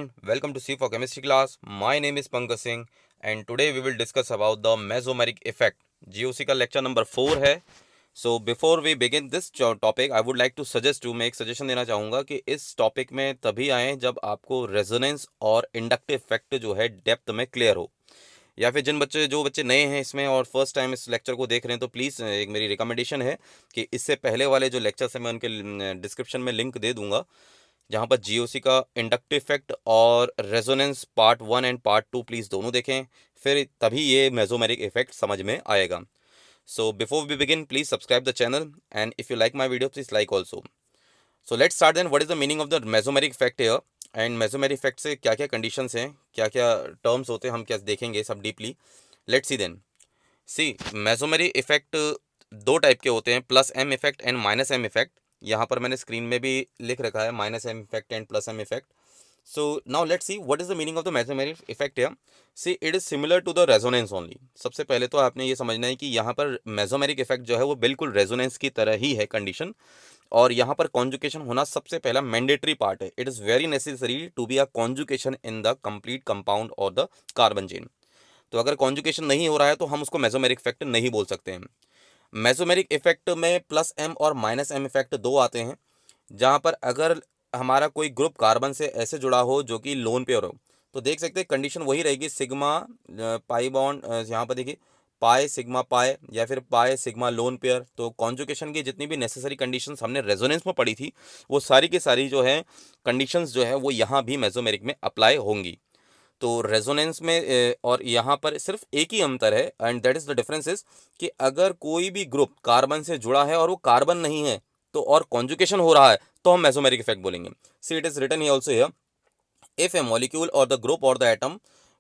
friend, welcome to C for Chemistry class. My name is Pankaj Singh and today we will discuss about the mesomeric effect. GOC का lecture number 4 है. So before we begin this topic, I would like to suggest मैं एक suggestion देना चाहूँगा कि इस topic में तभी आएँ जब आपको resonance और inductive effect जो है depth में clear हो, या फिर जो बच्चे नए हैं इसमें और फर्स्ट टाइम इस लेक्चर को देख रहे हैं तो प्लीज़ एक मेरी रिकमेंडेशन है कि इससे पहले वाले जो लेक्चर्स हैं मैं उनके डिस्क्रिप्शन में लिंक दे दूंगा, जहाँ पर जीओसी का इंडक्टिव इफेक्ट और resonance part 1 and part 2 please दोनों देखें, फिर तभी ये मेसोमेरिक इफेक्ट समझ में आएगा. So before we begin please subscribe the channel and if you like my video please like also. So let's start then. What is the meaning of the mesomeric effect here and mesomeric effect से क्या क्या conditions हैं, क्या क्या terms होते हैं, हम क्या देखेंगे सब deeply. Let's see then. See mesomeric effect दो टाइप के होते हैं, plus M effect and minus M effect. यहाँ पर मैंने स्क्रीन में भी लिख रखा है minus M effect and plus M effect. So now let's see what is the meaning of the mesomeric effect here. See it is similar to the resonance only. सबसे पहले तो आपने ये समझना है कि यहाँ पर मेसोमेरिक इफेक्ट जो है वो बिल्कुल रेजोनेंस की तरह ही है कंडीशन, और यहाँ पर कॉन्जुकेशन होना सबसे पहला मैंडेटरी पार्ट है. It is very necessary to be a conjugation in the complete compound और द कार्बन चेन. तो अगर कॉन्जुकेशन नहीं हो रहा है तो हम उसको मेसोमेरिक इफेक्ट नहीं बोल सकते हैं. मेसोमेरिक इफेक्ट में प्लस एम और माइनस एम इफेक्ट दो आते हैं, जहाँ पर अगर हमारा कोई ग्रुप कार्बन से ऐसे जुड़ा हो जो कि लोन पेयर हो, तो देख सकते हैं कंडीशन वही रहेगी, सिग्मा पाई बॉन्ड, यहाँ पर देखिए पाए सिग्मा पाए या फिर पाए सिग्मा लोन पेयर. तो कॉन्जुकेशन की जितनी भी नेसेसरी कंडीशंस हमने रेजोनेंस में पढ़ी थी वो सारी की सारी जो है कंडीशंस जो है वो यहाँ भी मेसोमेरिक में अप्लाई होंगी. तो रेजोनेंस में और यहाँ पर सिर्फ एक ही अंतर है and that is the difference is कि अगर कोई भी ग्रुप कार्बन से जुड़ा है और वो कार्बन नहीं है तो और कॉन्जुकेशन हो रहा है तो हम मेसोमेरिक इफेक्ट बोलेंगे. See it is written here also here, if a molecule और द ग्रुप और द एटम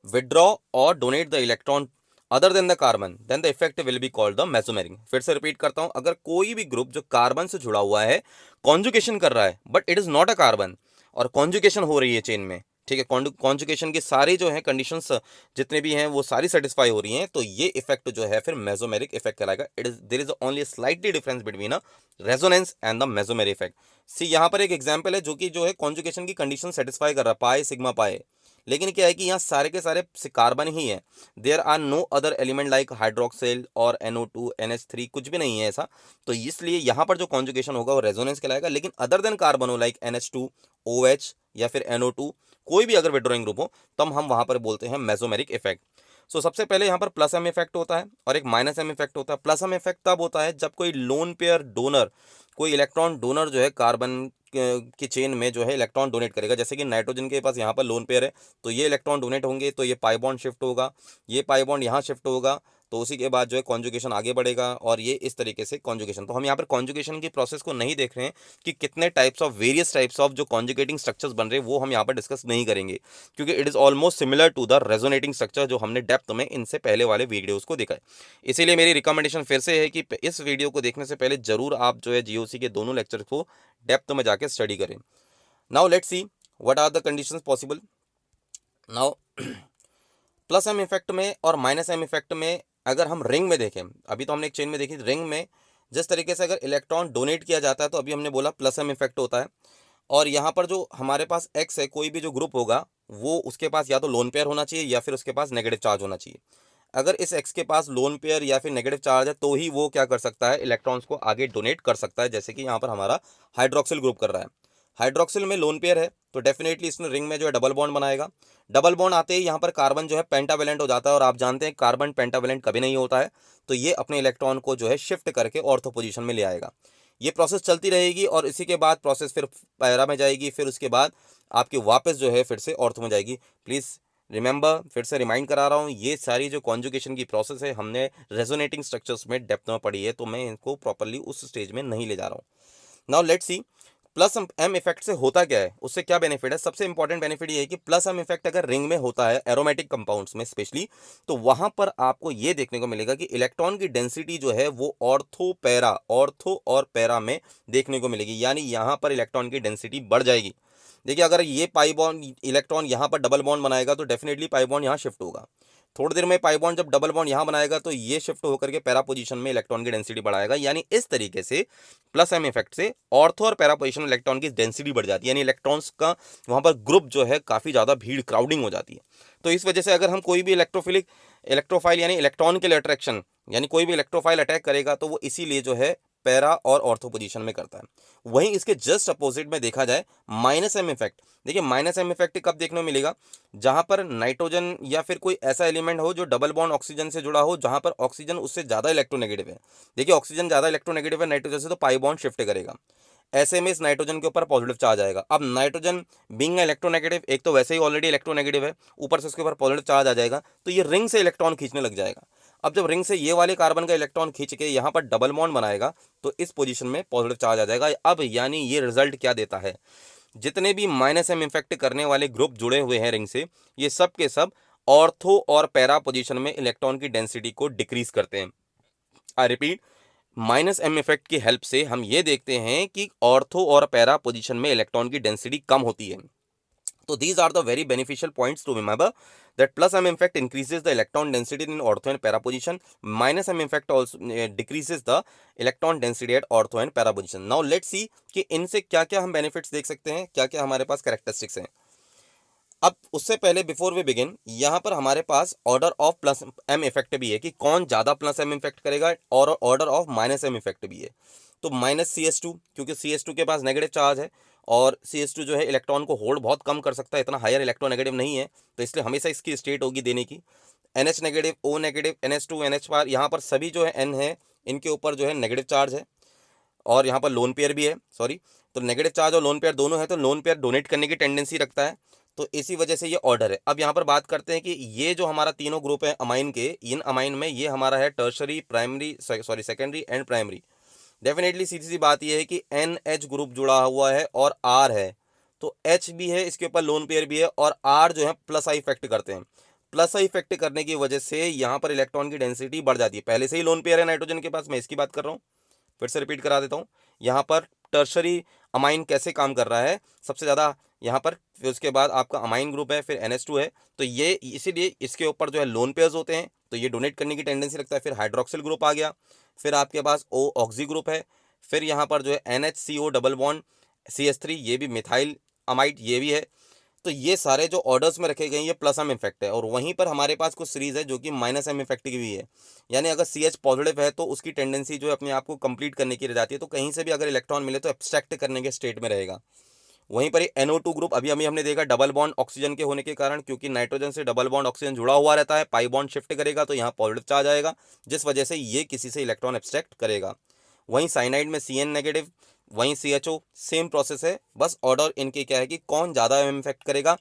विड्रॉ और donate the electron other than the carbon then the effect will be called the mesomeric. फिर से repeat करता हूं, अगर कोई भी ग्रुप जो कार्बन से जुड़ा हुआ है कॉन्जुकेशन कर रहा है but it is not a carbon और कॉन्जुकेशन हो रही है चेन में, ठीक है, कॉन्जुकेशन की सारी जो है कंडीशंस जितने भी हैं वो सारी सेटिस्फाई हो रही हैं, तो ये इफेक्ट जो है फिर मेसोमेरिक इफेक्ट कहलाएगा. It is there is only slightly difference between a resonance and the mesomeric effect. See यहाँ पर एक एग्जांपल है जो कि जो है कॉन्जुकेशन की कंडीशन सेटिस्फाई कर रहा है, पाए सिग्मा पाए, लेकिन क्या है कि यहाँ सारे के सारे कार्बन ही है. There are no other element like hydroxyl और NO2 NH3 कुछ भी नहीं है ऐसा. तो इसलिए यहाँ पर जो कॉन्जुकेशन होगा वो रेजोनेंस कहलाएगा. लेकिन अदर देन कार्बन हो लाइक NH2 OH या फिर NO2 कोई भी अगर विड्रॉइंग ग्रुप हो तब हम वहां पर बोलते हैं मेसोमेरिक इफेक्ट. सो सबसे पहले यहाँ पर प्लस एम इफेक्ट होता है और एक माइनस एम इफेक्ट होता है. प्लस एम इफेक्ट तब होता है जब कोई लोन पेयर डोनर, कोई इलेक्ट्रॉन डोनर जो है कार्बन की चेन में जो है इलेक्ट्रॉन डोनेट करेगा. जैसे कि नाइट्रोजन के पास यहाँ पर लोन पेयर है तो ये इलेक्ट्रॉन डोनेट होंगे तो ये पाई बॉन्ड शिफ्ट होगा, ये पाई बॉन्ड यहाँ शिफ्ट होगा, तो उसी के बाद जो है कॉन्जुगेशन आगे बढ़ेगा और ये इस तरीके से कॉन्जुगेशन. तो हम यहाँ पर कॉन्जुगेशन की प्रोसेस को नहीं देख रहे हैं कि कितने types of various types of जो कॉन्जुगेटिंग स्ट्रक्चर्स बन रहे हैं वो हम यहाँ पर डिस्कस नहीं करेंगे, क्योंकि it is almost similar to the resonating structure जो हमने डेप्थ में इनसे पहले वाले वीडियोस को देखा है. इसीलिए मेरी रिकमेंडेशन फिर से है कि इस वीडियो को देखने से पहले जरूर आप जो है जीओसी के दोनों लेक्चर को डेप्थ में जाके स्टडी करें. Now let's see what are the conditions possible. Now plus M effect में और माइनस एम इफेक्ट में अगर हम रिंग में देखें, अभी तो हमने एक चेन में देखी, रिंग में जिस तरीके से अगर इलेक्ट्रॉन डोनेट किया जाता है तो अभी हमने बोला प्लस एम इफेक्ट होता है. और यहाँ पर जो हमारे पास एक्स है, कोई भी जो ग्रुप होगा वो उसके पास या तो लोन पेयर होना चाहिए या फिर उसके पास नेगेटिव चार्ज होना चाहिए. अगर इस एक्स के पास लोन पेयर या फिर नेगेटिव चार्ज है तो ही वो क्या कर सकता है, इलेक्ट्रॉन्स को आगे डोनेट कर सकता है. जैसे कि यहाँ पर हमारा हाइड्रोक्सिल ग्रुप कर रहा है, हाइड्रोक्सिल में लोन पेयर है तो डेफिनेटली इसने रिंग में जो है डबल बॉन्ड बनाएगा. डबल बॉन्ड आते ही यहाँ पर कार्बन जो है पेंटावेलेंट हो जाता है और आप जानते हैं कार्बन पेंटावेलेंट कभी नहीं होता है, तो ये अपने इलेक्ट्रॉन को जो है शिफ्ट करके ऑर्थो पोजीशन में ले आएगा. ये प्रोसेस चलती रहेगी और इसी के बाद प्रोसेस फिर पैरा में जाएगी, फिर उसके बाद आपकी वापस जो है फिर से ऑर्थो में जाएगी. प्लीज़ रिमेंबर, फिर से रिमाइंड करा रहा हूँ, ये सारी जो कॉन्जुगेशन की प्रोसेस है हमने रेजोनेटिंग स्ट्रक्चर्स में डेप्थ में पढ़ी है, तो मैं इनको प्रॉपरली उस स्टेज में नहीं ले जा रहा हूँ. Now let's see plus M effect से होता क्या है, उससे क्या बेनिफिट है. सबसे इंपॉर्टेंट बेनिफिट ये है कि प्लस एम इफेक्ट अगर रिंग में होता है एरोमेटिक कंपाउंड्स में स्पेशली, तो वहां पर आपको ये देखने को मिलेगा कि इलेक्ट्रॉन की डेंसिटी जो है वो ऑर्थो और पैरा में देखने को मिलेगी, यानी यहां पर इलेक्ट्रॉन की डेंसिटी बढ़ जाएगी. देखिए अगर ये पाई बॉन्ड इलेक्ट्रॉन यहाँ पर डबल बॉन्ड बनाएगा तो डेफिनेटली पाई बॉन्ड यहाँ शिफ्ट होगा. थोड़ी देर में पाई बॉन्ड जब डबल बॉन्ड यहाँ बनाएगा तो ये शिफ्ट होकर के पैरा पोजीशन में इलेक्ट्रॉन की डेंसिटी बढ़ाएगा। यानी इस तरीके से प्लस एम इफेक्ट से ऑर्थो और पैरा पोजीशन में इलेक्ट्रॉन की डेंसिटी बढ़ जाती है, यानी इलेक्ट्रॉन्स का वहाँ पर ग्रुप जो है काफ़ी ज़्यादा भीड़ क्राउडिंग हो जाती है। तो इस वजह से अगर हम कोई भी इलेक्ट्रोफाइल यानी इलेक्ट्रॉन के लिए अट्रैक्शन यानी कोई भी इलेक्ट्रोफाइल अटैक करेगा तो वो इसीलिए जो है पैरा और ऑर्थो पोजीशन में करता है। वहीं इसके जस्ट अपोजिट में देखा जाए माइनस एम इफेक्ट, देखिए माइनस एम इफेक्ट कब देखने को मिलेगा, जहां पर नाइट्रोजन या फिर कोई ऐसा एलिमेंट हो जो डबल बॉन्ड ऑक्सीजन से जुड़ा हो, जहां पर ऑक्सीजन उससे ज़्यादा इलेक्ट्रोनेगेटिव है। देखिए ऑक्सीजन ज़्यादा इलेक्ट्रोनेगेटिव है नाइट्रोजन से, तो पाई बॉन्ड शिफ्ट करेगा, ऐसे में इस नाइट्रोजन के ऊपर पॉजिटिव चार्ज आएगा। अब नाइट्रोजन बीइंग इलेक्ट्रोनेगेटिव, एक तो वैसे ही ऑलरेडी इलेक्ट्रोनेगेटिव है, ऊपर से उसके ऊपर पॉजिटिव चार्ज आ जाएगा, तो ये रिंग से इलेक्ट्रॉन खींचने लग जाएगा। अब जब रिंग से ये वाले कार्बन का इलेक्ट्रॉन खींच के यहाँ पर डबल बॉन्ड बनाएगा तो इस पोजीशन में पॉजिटिव चार्ज आ जाएगा। अब यानी ये रिजल्ट क्या देता है, जितने भी माइनस एम इफेक्ट करने वाले ग्रुप जुड़े हुए हैं रिंग से, ये सब के सब ऑर्थो और पैरा पोजीशन में इलेक्ट्रॉन की डेंसिटी को डिक्रीज करते हैं। I repeat, minus M effect की हेल्प से हम ये देखते हैं कि ऑर्थो और पैरा पोजीशन में इलेक्ट्रॉन की डेंसिटी कम होती है। तो these are the very beneficial points to remember, that plus M effect increases the electron density in ortho and para position. Minus M effect also decreases the electron density at ortho and para position. Now let's see कि इनसे क्या क्या हम benefits देख सकते हैं, क्या क्या हमारे पास characteristics हैं। अब उससे पहले बिफोर वी बिगिन, यहाँ पर हमारे पास order of plus M effect भी है कि कौन ज़्यादा प्लस एम इफेक्ट करेगा, और order of minus M effect भी है। तो माइनस सी एस टू, क्योंकि सी एस टू के पास नेगेटिव चार्ज है और सी एस टू जो है इलेक्ट्रॉन को होल्ड बहुत कम कर सकता है, इतना हायर इलेक्ट्रोनेगेटिव नहीं है, तो इसलिए हमेशा इसकी स्टेट होगी देने की N H negative, O negative, N H two, N H पार, यहाँ पर सभी जो है एन है इनके ऊपर जो है नेगेटिव चार्ज है, और यहाँ पर लोन पेयर भी है, सॉरी, तो नेगेटिव चार्ज और लोन पेयर दोनों है, तो लोन पेयर डोनेट करने की टेंडेंसी रखता है, तो इसी वजह से ये ऑर्डर है। अब यहाँ पर बात करते हैं कि ये जो हमारा तीनों ग्रुप है अमाइन के, इन अमाइन में ये हमारा है tertiary, primary, sorry secondary and primary. Definitely सीधी सी बात ये है कि एन एच ग्रुप जुड़ा हुआ है और आर है, तो एच भी है, इसके ऊपर लोन पेयर भी है, और आर जो है प्लस आई इफेक्ट करते हैं। प्लस आई इफेक्ट करने की वजह से यहाँ पर इलेक्ट्रॉन की डेंसिटी बढ़ जाती है। पहले से ही लोन पेयर है नाइट्रोजन के पास, मैं इसकी बात कर रहा हूँ, फिर से रिपीट करा देता हूँ। यहाँ पर टर्शरी अमाइन कैसे काम कर रहा है, सबसे ज़्यादा यहाँ पर, फिर उसके बाद आपका अमाइन ग्रुप है, फिर NH2 है, तो ये इसीलिए इसके ऊपर जो है लोन पेयर्स होते हैं, तो ये डोनेट करने की टेंडेंसी रखता है। फिर हाइड्रोक्सिल ग्रुप आ गया, फिर आपके पास O ऑक्सी ग्रुप है, फिर यहाँ पर जो है NHCO डबल बॉन्ड CH3, ये भी मिथाइल अमाइड ये भी है। तो ये सारे जो ऑर्डर्स में रखे गए हैं ये प्लस एम इफेक्ट है, और वहीं पर हमारे पास कुछ सीरीज है जो कि माइनस एम इफेक्ट की भी है। यानी अगर CH पॉजिटिव है तो उसकी टेंडेंसी जो है अपने आप को कंप्लीट करने की रह जाती है, तो कहीं से भी अगर इलेक्ट्रॉन मिले तो एब्स्ट्रैक्ट करने के स्टेट में रहेगा। वहीं पर NO2 ग्रुप अभी हमने देखा डबल बॉन्ड ऑक्सीजन के होने के कारण, क्योंकि नाइट्रोजन से डबल बॉन्ड ऑक्सीजन जुड़ा हुआ रहता है, पाई बॉन्ड शिफ्ट करेगा तो यहाँ पॉजिटिव चार्ज आएगा, जिस वजह से ये किसी से इलेक्ट्रॉन एब्स्ट्रैक्ट करेगा। वहीं साइनाइड में CN नेगेटिव, वहीं CHO, सेम प्रोसेस है, बस ऑर्डर इनके क्या है कि कौन ज़्यादा एम इफेक्ट करेगा,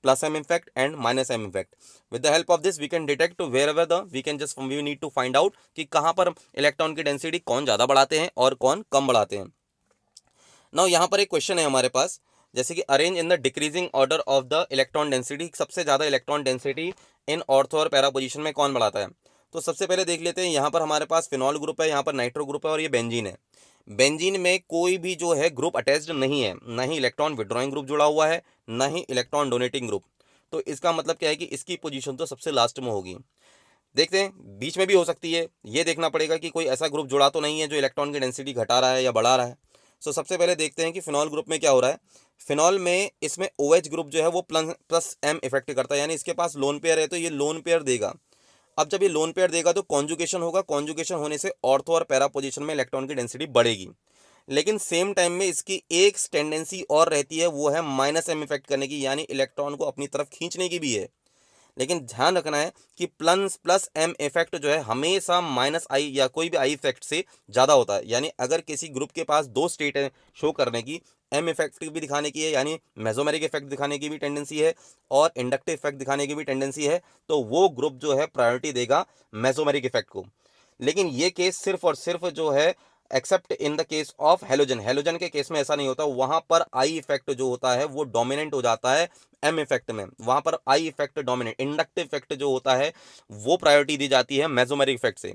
plus M effect and minus M effect. With the help of this we can detect wherever we need to find out कि कहाँ पर इलेक्ट्रॉन की डेंसिटी कौन ज़्यादा बढ़ाते हैं और कौन कम बढ़ाते हैं। नाउ यहाँ पर एक क्वेश्चन है हमारे पास, जैसे कि arrange in the decreasing order of the electron density, सबसे ज़्यादा इलेक्ट्रॉन डेंसिटी इन ऑर्थो और पैरा पोजीशन में कौन बढ़ाता है। तो सबसे पहले देख लेते हैं, यहाँ पर हमारे पास फिनॉल ग्रुप है, यहाँ पर नाइट्रो ग्रुप है, और ये बेंजीन है। बेंजीन में कोई भी जो है ग्रुप अटैच्ड नहीं है, ना ही इलेक्ट्रॉन विड्रॉइंग ग्रुप जुड़ा हुआ है, ना ही इलेक्ट्रॉन डोनेटिंग ग्रुप। तो इसका मतलब क्या है कि इसकी पोजीशन तो सबसे लास्ट में होगी। देखते हैं, बीच में भी हो सकती है, ये देखना पड़ेगा कि कोई ऐसा ग्रुप जुड़ा तो नहीं है जो इलेक्ट्रॉन की डेंसिटी घटा रहा है या बढ़ा रहा है। सो सबसे पहले देखते हैं कि फिनॉल ग्रुप में क्या हो रहा है। फिनॉल में इसमें OH ग्रुप जो है वो प्लस M इफेक्ट करता है, यानी इसके पास लोन पेयर है तो ये लोन पेयर देगा। अब जब ये लोन पेयर देगा तो कॉन्जुगेशन होगा, कॉन्जुगेशन होने से ऑर्थो और पैरा पोजीशन में इलेक्ट्रॉन की डेंसिटी बढ़ेगी, लेकिन सेम टाइम में इसकी एक टेंडेंसी और रहती है, वो है माइनस एम इफेक्ट करने की, यानी इलेक्ट्रॉन को अपनी तरफ खींचने की भी है। लेकिन ध्यान रखना है कि प्लस एम इफेक्ट जो है हमेशा माइनस आई या कोई भी आई इफेक्ट से ज़्यादा होता है। यानी अगर किसी ग्रुप के पास दो स्टेट है शो करने की, एम इफेक्ट भी दिखाने की है, यानी मेसोमेरिक इफेक्ट दिखाने की भी टेंडेंसी है और इंडक्टिव इफेक्ट दिखाने की भी टेंडेंसी है, तो वो ग्रुप जो है प्रायोरिटी देगा मेसोमेरिक इफेक्ट को। लेकिन ये केस सिर्फ और सिर्फ जो है accept in the case of halogen, halogen के केस में ऐसा नहीं होता, वहां पर आई इफेक्ट जो होता है वो डोमिनेंट हो जाता है एम इफेक्ट में, वहां पर I effect dominant, inductive effect जो होता है वो प्रायोरिटी दी जाती है मेसोमेरिक इफेक्ट से।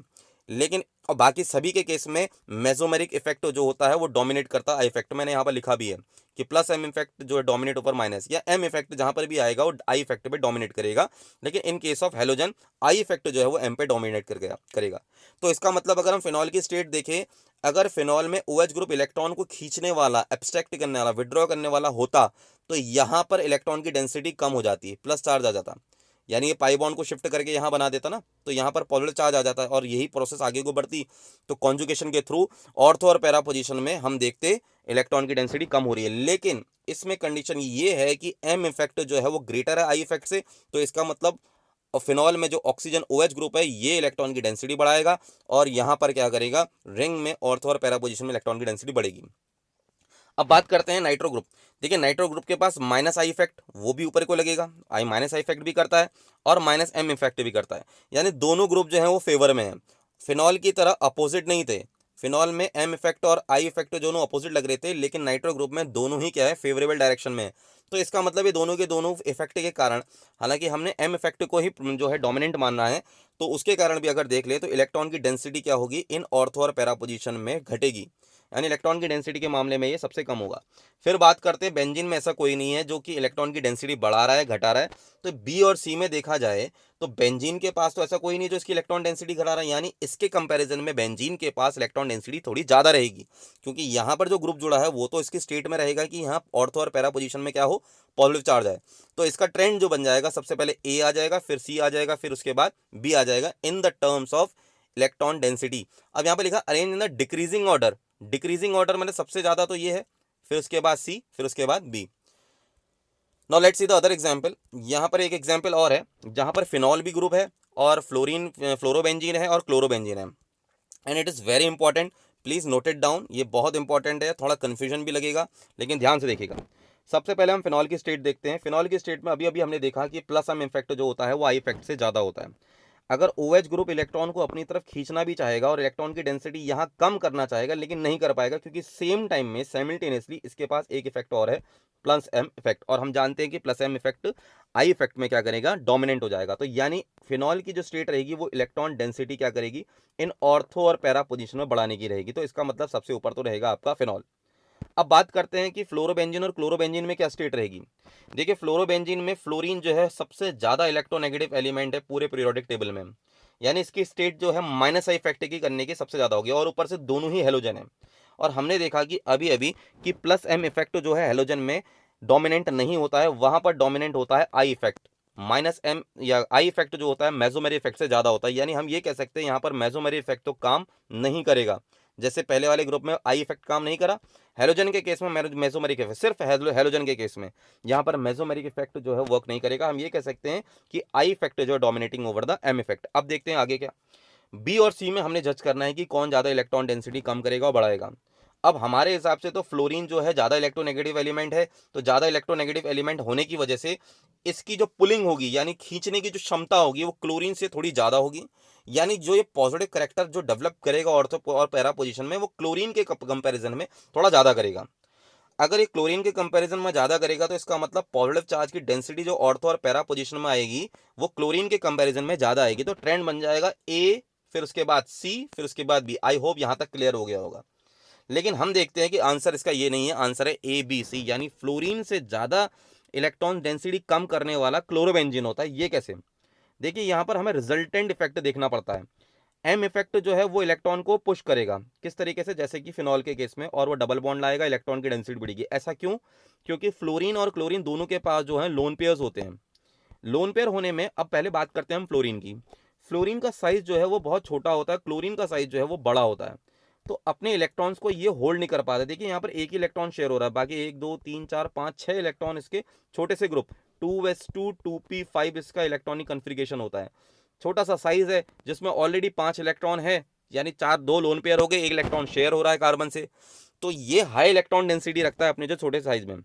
लेकिन और बाकी सभी के केस में मेसोमेरिक इफेक्ट जो होता है वो डोमिनेट करता है आई इफेक्ट। मैंने यहाँ पर लिखा भी है कि प्लस एम इफेक्ट जो है डोमिनेट ऊपर माइनस, या एम इफेक्ट जहाँ पर भी आएगा वो आई इफेक्ट पे डोमिनेट करेगा, लेकिन in case of halogen I effect जो है वो एम पे डोमिनेट करेगा। तो इसका मतलब अगर हम फिनॉल की स्टेट देखें, अगर फिनॉल में OH ग्रुप इलेक्ट्रॉन को खींचने वाला, एब्स्ट्रैक्ट करने वाला, विड्रॉ करने वाला होता, तो यहाँ पर इलेक्ट्रॉन की डेंसिटी कम हो जाती है, प्लस चार्ज आ जाता, यानी ये पाई बॉन्ड को शिफ्ट करके यहाँ बना देता ना, तो यहाँ पर पॉजिटिव चार्ज आ जाता है और यही प्रोसेस आगे को बढ़ती। तो कॉन्जुगेशन के थ्रू ऑर्थो और पैरा पोजीशन में हम देखते इलेक्ट्रॉन की डेंसिटी कम हो रही है, लेकिन इसमें कंडीशन ये है कि एम इफेक्ट जो है वो ग्रेटर है आई इफेक्ट से। तो इसका मतलब फिनॉल में जो ऑक्सीजन OH ग्रुप है ये इलेक्ट्रॉन की डेंसिटी बढ़ाएगा, और यहाँ पर क्या करेगा, रिंग में ऑर्थो और पैरा पोजीशन में इलेक्ट्रॉन की डेंसिटी बढ़ेगी। अब बात करते हैं नाइट्रो ग्रुप। देखिए नाइट्रो ग्रुप के पास माइनस आई इफेक्ट वो भी ऊपर को लगेगा, आई माइनस आई इफेक्ट भी करता है और माइनस एम इफेक्ट भी करता है, यानी दोनों ग्रुप जो है वो फेवर में है। फिनॉल की तरह अपोजिट नहीं थे, फिनॉल में एम इफेक्ट और आई इफेक्ट दोनों अपोजिट लग रहे थे, लेकिन नाइट्रो ग्रुप में दोनों ही क्या है, फेवरेबल डायरेक्शन में है। तो इसका मतलब ये दोनों के दोनों इफेक्ट के कारण, हालांकि हमने एम इफेक्ट को ही जो है डोमिनेंट मानना है, तो उसके कारण भी अगर देख ले तो इलेक्ट्रॉन की डेंसिटी क्या होगी, इन ऑर्थो और पैरा पोजीशन में घटेगी, यानी इलेक्ट्रॉन की डेंसिटी के मामले में ये सबसे कम होगा। फिर बात करते हैं बेंजीन में ऐसा कोई नहीं है जो कि इलेक्ट्रॉन की डेंसिटी बढ़ा रहा है घटा रहा है। तो बी और सी में देखा जाए तो बेंजीन के पास तो ऐसा कोई नहीं जो इसकी इलेक्ट्रॉन डेंसिटी घटा रहा है, यानी इसके कंपैरिजन में बेंजीन के पास इलेक्ट्रॉन डेंसिटी थोड़ी ज़्यादा रहेगी, क्योंकि यहाँ पर जो ग्रुप जुड़ा है वो तो इसकी स्टेट में रहेगा कि यहाँ ऑर्थो और पैरा पोजीशन में क्या हो, पॉजिटिव चार्ज है। तो इसका ट्रेंड जो बन जाएगा, सबसे पहले ए आ जाएगा, फिर सी आ जाएगा, फिर उसके बाद बी आ जाएगा in the terms of electron density. अब यहाँ पे लिखा arrange in the decreasing order, decreasing order मतलब सबसे ज्यादा तो ये है, फिर उसके बाद सी, फिर उसके बाद B. Now let's see the other example. यहाँ पर एक एग्जांपल और है जहाँ पर फिनॉल भी ग्रुप है और फ्लोरीन फ्लोरोबेंजीन है और क्लोरोबेंजीन है, and it is very important, please note it down, ये बहुत इंपॉर्टेंट है, थोड़ा कन्फ्यूजन भी लगेगा लेकिन ध्यान से देखिएगा। सबसे पहले हम फिनॉल की स्टेट देखते हैं। फिनॉल की स्टेट में अभी अभी हमने देखा कि प्लस एम इफेक्ट जो होता है वो आई इफेक्ट से ज़्यादा होता है। अगर OH ग्रुप इलेक्ट्रॉन को अपनी तरफ खींचना भी चाहेगा और इलेक्ट्रॉन की डेंसिटी यहाँ कम करना चाहेगा, लेकिन नहीं कर पाएगा, क्योंकि सेम टाइम में साइमल्टेनियसली इसके पास एक इफेक्ट और है, प्लस एम इफेक्ट, और हम जानते हैं कि plus M effect I effect में क्या करेगा, डोमिनेंट हो जाएगा। तो यानी फिनॉल की जो स्टेट रहेगी वो इलेक्ट्रॉन डेंसिटी क्या करेगी, इन ऑर्थो और पैरा पोजीशन में बढ़ाने की रहेगी। तो इसका मतलब सबसे ऊपर तो रहेगा आपका फिनॉल। अब बात करते हैं कि फ्लोरोबेंजीन और क्लोरोबेंजीन में क्या स्टेट रहेगी। देखिए फ्लोरोबेंजीन में फ्लोरीन जो है सबसे ज़्यादा इलेक्ट्रोनेगेटिव एलिमेंट है पूरे पीरियोडिक टेबल में, यानी इसकी स्टेट जो है माइनस आई इफेक्ट की करने की सबसे ज़्यादा होगी, और ऊपर से दोनों ही हेलोजन है। और हमने देखा कि अभी अभी कि प्लस एम इफेक्ट जो है हेलोजन में डोमिनेंट नहीं होता है, वहाँ पर डोमिनेंट होता है आई इफेक्ट। माइनस एम या आई इफेक्ट जो होता है मेसोमेरी इफेक्ट से ज़्यादा होता है, यानी हम ये कह सकते हैं यहाँ पर मेसोमेरी इफेक्ट तो काम नहीं करेगा। जैसे पहले वाले ग्रुप में आई इफेक्ट काम नहीं करा, हेलोजन के केस में मेसोमेरिक इफेक्ट, सिर्फ हेलोजन के केस में यहाँ पर मेसोमेरिक इफेक्ट जो है वर्क नहीं करेगा। हम ये कह सकते हैं कि आई इफेक्ट जो है dominating over the M effect. अब देखते हैं आगे क्या। बी और सी में हमने जज करना है कि कौन ज़्यादा इलेक्ट्रॉन डेंसिटी कम करेगा और बढ़ाएगा। अब हमारे हिसाब से तो फ्लोरीन जो है ज़्यादा इलेक्ट्रोनेगेटिव एलिमेंट है, तो ज़्यादा इलेक्ट्रोनेगेटिव एलिमेंट होने की वजह से इसकी जो पुलिंग होगी, यानी खींचने की जो क्षमता होगी, वो क्लोरीन से थोड़ी ज़्यादा होगी, यानी जो ये पॉजिटिव करेक्टर जो डेवलप करेगा ऑर्थो और पैरा पोजीशन में, वो क्लोरीन के कंपैरिजन में थोड़ा ज़्यादा करेगा। अगर ये क्लोरीन के कंपैरिजन में ज़्यादा करेगा तो इसका मतलब पॉजिटिव चार्ज की डेंसिटी जो ऑर्थो और पैरा पोजीशन में आएगी वो क्लोरीन के कंपैरिजन में ज़्यादा आएगी। तो ट्रेंड बन जाएगा ए, फिर उसके बाद सी, फिर उसके बाद बी। आई होप यहाँ तक क्लियर हो गया होगा। लेकिन हम देखते हैं कि आंसर इसका ये नहीं है, आंसर है ए बी सी, यानी फ्लोरीन से ज़्यादा इलेक्ट्रॉन डेंसिटी कम करने वाला क्लोरोबेंजीन होता है। ये कैसे? देखिए यहाँ पर हमें रिजल्टेंट इफेक्ट देखना पड़ता है। एम इफेक्ट जो है वो इलेक्ट्रॉन को पुश करेगा, किस तरीके से, जैसे कि फिनॉल के केस में, और वो डबल बॉन्ड लाएगा, इलेक्ट्रॉन की डेंसिटी बढ़ेगी। ऐसा क्यों? क्योंकि फ्लोरीन और क्लोरीन दोनों के पास जो है लोन पेयर्स होते हैं। लोन पेयर होने में, अब पहले बात करते हैं हम फ्लोरीन की। फ्लोरीन का साइज जो है वो बहुत छोटा होता है, क्लोरीन का साइज जो है वो बड़ा होता है, तो अपने इलेक्ट्रॉन्स को ये होल्ड नहीं कर पाते। देखिए यहाँ पर एक ही इलेक्ट्रॉन शेयर हो रहा है, बाकी 1 2 3 4 5 6 इलेक्ट्रॉन इसके छोटे से ग्रुप 2s2 2p5 इसका इलेक्ट्रॉनिक कन्फिग्रेशन होता है। छोटा सा साइज है जिसमें ऑलरेडी 5 इलेक्ट्रॉन है, यानी 2 लोन पेयर हो गए, 1 इलेक्ट्रॉन शेयर हो रहा है कार्बन से, तो ये हाई इलेक्ट्रॉन डेंसिटी रखता है अपने जो छोटे साइज में।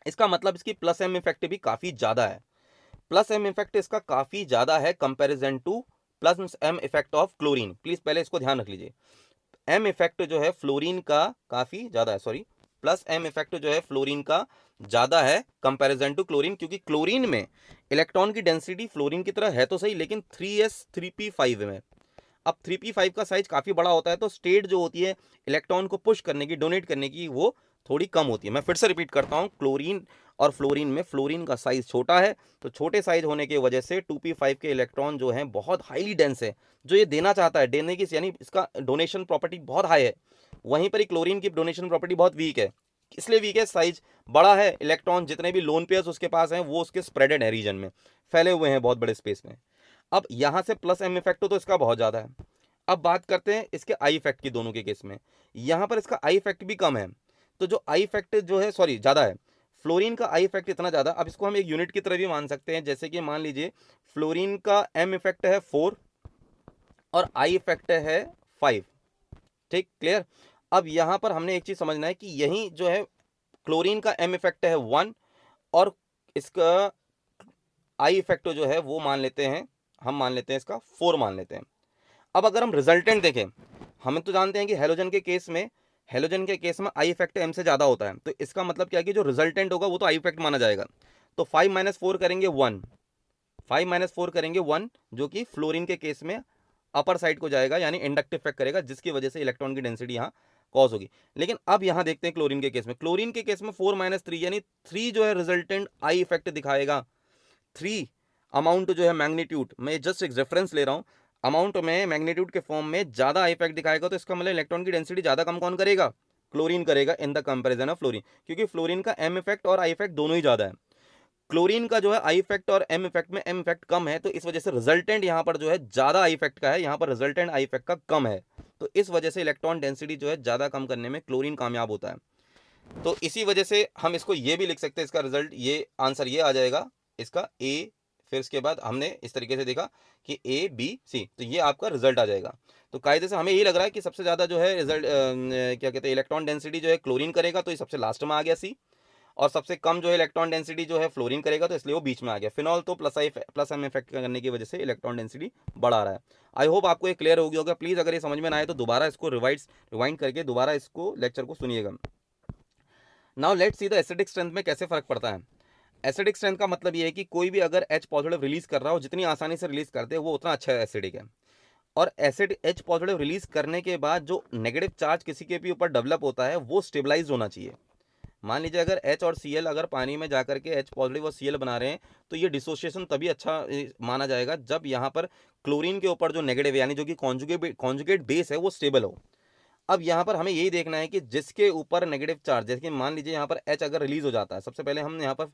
इसका मतलब इसकी प्लस एम इफेक्ट भी काफ़ी ज़्यादा है। प्लस एम इफेक्ट इसका काफ़ी ज़्यादा है comparison to plus M effect of chlorine. Please पहले इसको ध्यान रख लीजिए। एम इफेक्ट जो है फ्लोरीन का काफ़ी ज़्यादा है, सॉरी, प्लस एम इफेक्ट जो है फ्लोरीन का ज़्यादा है कंपैरिजन टू क्लोरीन, क्योंकि क्लोरीन में इलेक्ट्रॉन की डेंसिटी फ्लोरीन की तरह है तो सही, लेकिन 3s3p5 में, अब 3p5 का साइज काफ़ी बड़ा होता है, तो स्टेट जो होती है इलेक्ट्रॉन को पुश करने की, डोनेट करने की, वो थोड़ी कम होती है। मैं फिर से रिपीट करता हूँ, क्लोरीन और फ्लोरीन में फ्लोरीन का साइज छोटा है, तो छोटे साइज होने की वजह से 2p5 के इलेक्ट्रॉन जो हैं बहुत हाईली डेंस है, जो ये देना चाहता है, देने की यानी इसका डोनेशन प्रॉपर्टी बहुत हाई है। वहीं पर ही क्लोरीन की डोनेशन प्रॉपर्टी बहुत वीक है। इसलिए वीक है, साइज बड़ा है, इलेक्ट्रॉन जितने भी लोन पेयर्स उसके पास हैं वो उसके स्प्रेडेड है, रीजन में फैले हुए हैं बहुत बड़े स्पेस में। अब यहाँ से प्लस एम इफेक्ट तो इसका बहुत ज़्यादा है। अब बात करते हैं इसके आई इफेक्ट की, दोनों के केस में। यहाँ पर इसका आई इफेक्ट भी कम है, तो जो आई इफेक्ट जो है, सॉरी, ज़्यादा है। फ्लोरीन का आई इफेक्ट इतना ज़्यादा, अब इसको हम एक यूनिट की तरह भी मान सकते हैं, जैसे कि मान लीजिए फ्लोरीन का एम इफेक्ट है 4 और आई इफेक्ट है 5। ठीक, क्लियर। अब यहाँ पर हमने एक चीज़ समझना है कि यही जो है क्लोरीन का एम इफेक्ट है 1 और इसका आई इफेक्ट जो है वो मान लेते हैं, हम मान लेते हैं इसका 4 मान लेते हैं। अब अगर हम रिजल्टेंट देखें, हम तो जानते हैं कि हेलोजन के केस में आई इफेक्ट एम से ज़्यादा होता है, तो इसका मतलब क्या है कि जो रिजल्टेंट होगा वो तो आई इफेक्ट माना जाएगा। तो 5 - 4 करेंगे 1, 5 - 4 करेंगे 1, जो कि फ्लोरीन के केस में अपर साइड को जाएगा, यानी इंडक्टिव इफेक्ट करेगा, जिसकी वजह से इलेक्ट्रॉन की डेंसिटी यहाँ कॉज होगी। लेकिन अब यहाँ देखते हैं क्लोरीन के केस में, 4 - 3 यानी 3 जो है रिजल्टेंट आई इफेक्ट दिखाएगा। 3 अमाउंट जो है मैग्नीट्यूड, मैं जस्ट एक रेफरेंस ले रहा हूँ, अमाउंट में मैग्नीट्यूड के फॉर्म में ज़्यादा आई इफेक्ट दिखाएगा, तो इसका मतलब इलेक्ट्रॉन की डेंसिटी ज़्यादा कम कौन करेगा? क्लोरीन करेगा in the comparison of fluorine, क्योंकि फ्लोरीन का एम इफेक्ट और आई इफेक्ट दोनों ही ज़्यादा है। क्लोरीन का जो है आई इफेक्ट और एम इफेक्ट में एम इफेक्ट कम है, तो इस वजह से रिजल्टेंट यहाँ पर जो है ज़्यादा आई इफेक्ट का है, यहाँ पर रिजल्टेंट आई इफेक्ट का कम है, तो इस वजह से इलेक्ट्रॉन डेंसिटी जो है ज़्यादा कम करने में क्लोरीन कामयाब होता है। तो इसी वजह से हम इसको ये भी लिख सकते हैं, इसका रिजल्ट, ये आंसर ये आ जाएगा इसका ए। फिर इसके बाद हमने इस तरीके से देखा कि ए बी सी, तो ये आपका रिजल्ट आ जाएगा। तो कायदे से हमें यही लग रहा है कि सबसे ज़्यादा जो है रिजल्ट क्या कहते हैं इलेक्ट्रॉन डेंसिटी जो है क्लोरीन करेगा, तो ये सबसे लास्ट में आ गया सी, और सबसे कम जो है इलेक्ट्रॉन डेंसिटी जो है फ्लोरीन करेगा, तो इसलिए वो बीच में आ गया। फिनॉल तो प्लस एम इफेक्ट करने की वजह से इलेक्ट्रॉन डेंसिटी बढ़ा रहा है। आई होप आपको ये क्लियर हो गया होगा। प्लीज़ अगर ये समझ में ना आए तो दोबारा इसको रिवाइंड करके दोबारा इसको लेक्चर को सुनिएगा। Now let's see the acidic strength में कैसे फ़र्क पड़ता है। एसिडिक स्ट्रेंथ का मतलब ये है कि कोई भी अगर H पॉजिटिव रिलीज कर रहा हो, जितनी आसानी से रिलीज कर दे वो उतना अच्छा एसिडिक है। और एसिड H पॉजिटिव रिलीज करने के बाद जो नेगेटिव चार्ज किसी के भी ऊपर डेवलप होता है वो स्टेबलाइज होना चाहिए। मान लीजिए अगर H और Cl अगर पानी में जाकर के H पॉजिटिव और Cl बना रहे हैं, तो ये डिसोसिएशन तभी अच्छा माना जाएगा जब यहाँ पर क्लोरीन के ऊपर जो नेगेटिव यानी जो कि कॉन्जुगेट बेस है वो स्टेबल हो। अब यहाँ पर हमें यही देखना है कि जिसके ऊपर नेगेटिव चार्ज, जैसे कि मान लीजिए यहाँ पर H अगर रिलीज हो जाता है, सबसे पहले हम यहाँ पर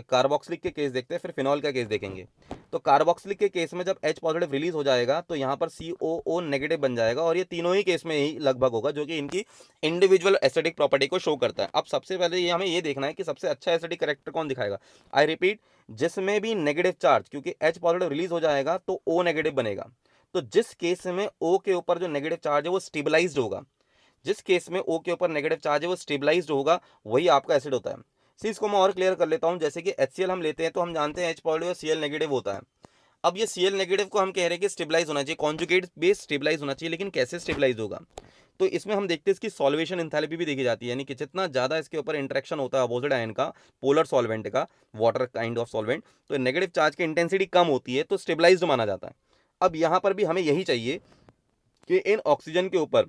कार्बोक्सिलिक के केस देखते हैं, फिर फिनॉल का केस देखेंगे। तो कार्बोक्सिलिक के केस में जब H पॉजिटिव रिलीज हो जाएगा तो यहाँ पर COO नेगेटिव बन जाएगा, और ये तीनों ही केस में ही लगभग होगा, जो कि इनकी इंडिविजुअल एसिडिक प्रॉपर्टी को शो करता है। अब सबसे पहले ये हमें ये देखना है कि सबसे अच्छा एसिडिक करेक्टर कौन दिखाएगा। आई रिपीट, जिसमें भी नेगेटिव चार्ज, क्योंकि H पॉजिटिव रिलीज हो जाएगा तो O नेगेटिव बनेगा, तो जिस केस में O के ऊपर जो नेगेटिव चार्ज है वो स्टेबलाइज्ड होगा, जिस केस में O के ऊपर नेगेटिव चार्ज है वो स्टेबलाइज्ड होगा, वही आपका एसिड होता है। सी इसको मैं और क्लियर कर लेता हूँ, जैसे कि HCl हम लेते हैं तो हम जानते हैं H पॉजिटिव और Cl नेगेटिव होता है। अब ये Cl नेगेटिव को हम कह रहे हैं कि स्टेबलाइज होना चाहिए, कॉन्जुगेट बेस स्टेबलाइज होना चाहिए, लेकिन कैसे स्टेबलाइज होगा? तो इसमें हम देखते हैं इसकी सॉल्वेशन एंथैल्पी भी देखी जाती है, यानी कि जितना ज़्यादा इसके ऊपर इंटरेक्शन होता है अपोजिट आयन का, पोलर सॉल्वेंट का, वाटर काइंड ऑफ सॉल्वेंट, तो नेगेटिव चार्ज की इंटेंसिटी कम होती है, तो स्टेबलाइज्ड माना जाता है। अब यहाँ पर भी हमें यही चाहिए कि इन ऑक्सीजन के ऊपर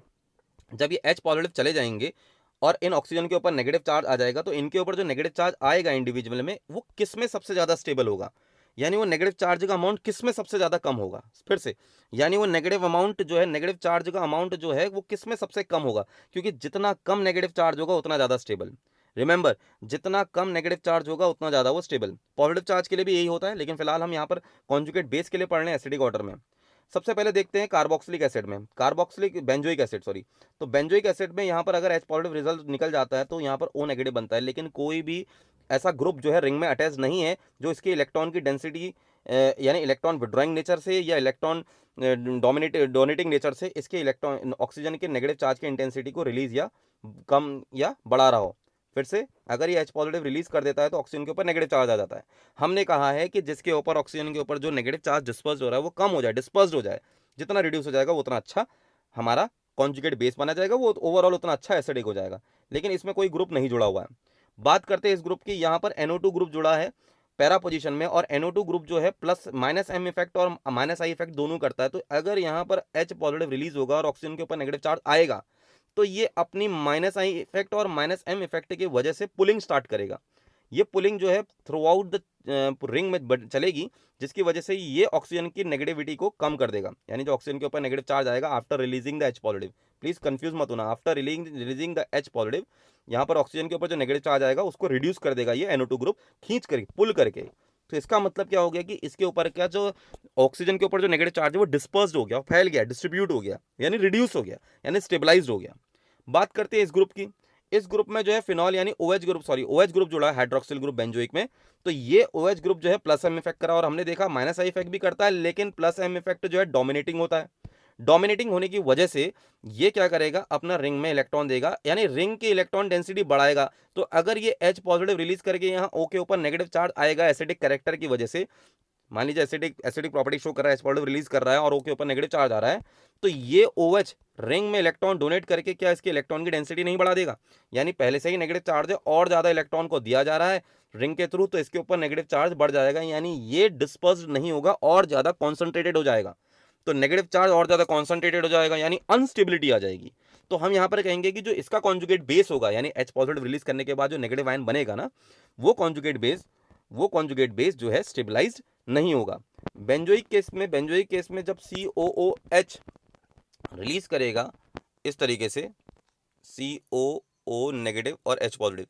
जब ये H पॉजिटिव चले जाएंगे और इन ऑक्सीजन के ऊपर नेगेटिव चार्ज आ जाएगा, तो इनके ऊपर जो नेगेटिव चार्ज आएगा इंडिविजुअल में, वो किस में सबसे ज़्यादा स्टेबल होगा, यानी वो नेगेटिव चार्ज का अमाउंट किस में सबसे ज़्यादा कम होगा। फिर से, यानी वो नेगेटिव अमाउंट जो है, नेगेटिव चार्ज का अमाउंट जो है वो किस में सबसे कम होगा, क्योंकि जितना कम नेगेटिव चार्ज होगा उतना ज़्यादा स्टेबल। रिमेंबर, जितना कम नेगेटिव चार्ज होगा उतना ज़्यादा वो स्टेबल। पॉजिटिव चार्ज के लिए भी यही होता है, लेकिन फिलहाल हम यहाँ पर कॉन्जुगेट बेस के लिए पढ़ रहे हैं एसिडिक वाटर में। सबसे पहले देखते हैं कार्बोक्सिलिक एसिड में, कार्बोक्सिलिक बेंजोइक एसिड, सॉरी। तो बेंजोइक एसिड में यहाँ पर अगर H पॉजिटिव रिजल्ट निकल जाता है तो यहाँ पर O नेगेटिव बनता है, लेकिन कोई भी ऐसा ग्रुप जो है रिंग में अटैच नहीं है जो इसके इलेक्ट्रॉन की डेंसिटी यानी इलेक्ट्रॉन विड्रॉइंग नेचर से या इलेक्ट्रॉन डोनेटिंग नेचर से इसके इलेक्ट्रॉन ऑक्सीजन के नेगेटिव चार्ज की इंटेंसिटी को रिलीज या कम या बढ़ा रहा हो। फिर से, अगर ये H पॉजिटिव रिलीज कर देता है तो ऑक्सीजन के ऊपर नेगेटिव चार्ज आ जाता है। हमने कहा है कि जिसके ऊपर ऑक्सीजन के ऊपर जो नेगेटिव चार्ज डिस्पर्स हो रहा है वो कम हो जाए, डिस्पर्स्ड हो जाए, जितना रिड्यूस हो जाएगा वो उतना अच्छा हमारा कॉन्जुगेट बेस बना जाएगा, वो ओवरऑल उतना अच्छा एसिडिक हो जाएगा। लेकिन इसमें कोई ग्रुप नहीं जुड़ा हुआ है। बात करते हैं इस ग्रुप की, यहाँ पर NO2 ग्रुप जुड़ा है, पैरा पोजीशन में, और NO2 ग्रुप जो है प्लस माइनस M इफेक्ट और माइनस I इफेक्ट दोनों करता है। तो अगर यहाँ पर H पॉजिटिव रिलीज होगा और ऑक्सीजन के ऊपर नेगेटिव चार्ज आएगा, तो ये अपनी माइनस I इफेक्ट और माइनस M इफेक्ट की वजह से पुलिंग स्टार्ट करेगा। ये पुलिंग जो है थ्रू आउट द रिंग में चलेगी, जिसकी वजह से ये ऑक्सीजन की नेगेटिविटी को कम कर देगा। यानी जो ऑक्सीजन के ऊपर नेगेटिव चार्ज आएगा after releasing the H positive, please confuse मत होना, after releasing the H positive, यहाँ पर ऑक्सीजन के ऊपर जो नेगेटिव चार्ज आएगा उसको रिड्यूस कर देगा ये NO2 ग्रुप खींच कर, पुल करके। तो इसका मतलब क्या हो गया कि इसके ऊपर क्या जो ऑक्सीजन के ऊपर जो नेगेटिव चार्ज है वो डिस्पर्स्ड हो गया, फैल गया, डिस्ट्रीब्यूट हो गया, यानी रिड्यूस हो गया, यानी स्टेबलाइज्ड हो गया। बात करते हैं इस ग्रुप की। इस ग्रुप में जो है फिनॉल यानी OH ग्रुप जुड़ा है हाइड्रोक्सिल ग्रुप बेंजोइक में। तो ये OH ग्रुप जो है प्लस M इफेक्ट करा, और हमने देखा माइनस I इफेक्ट भी करता है, लेकिन प्लस M इफेक्ट जो है डोमिनेटिंग होता है। डोमिनेटिंग होने की वजह से ये क्या करेगा, अपना रिंग में इलेक्ट्रॉन देगा, यानी रिंग की इलेक्ट्रॉन डेंसिटी बढ़ाएगा। तो अगर ये H पॉजिटिव रिलीज करके यहाँ O के ऊपर नेगेटिव चार्ज आएगा एसिडिक कैरेक्टर की वजह से, मान लीजिए एसिडिक प्रॉपर्टी शो कर रहा है, H पॉजिटिव रिलीज कर रहा है और O के ऊपर नेगेटिव चार्ज आ रहा है, तो ये OH रिंग में इलेक्ट्रॉन डोनेट करके क्या इसके इलेक्ट्रॉन की डेंसिटी नहीं बढ़ा देगा। यानी पहले से ही नेगेटिव चार्ज है और ज्यादा इलेक्ट्रॉन को दिया जा रहा है रिंग के थ्रू, तो इसके ऊपर नेगेटिव चार्ज बढ़ जाएगा, यानी ये डिस्पर्स्ड नहीं होगा और ज्यादा कॉन्सेंट्रेटेड हो जाएगा। तो नेगेटिव चार्ज और ज्यादा कॉन्सेंट्रेटेड हो जाएगा, यानी अनस्टेबिलिटी आ जाएगी। तो हम यहाँ पर कहेंगे कि जो इसका कॉन्जुगेट बेस होगा, यानी H पॉजिटिव रिलीज करने के बाद जो नेगेटिव आयन बनेगा ना, वो कॉन्जुगेट बेस जो है स्टेबलाइज्ड नहीं होगा। बेंजोइक केस में जब COOH रिलीज करेगा इस तरीके से, COO नेगेटिव और H पॉजिटिव,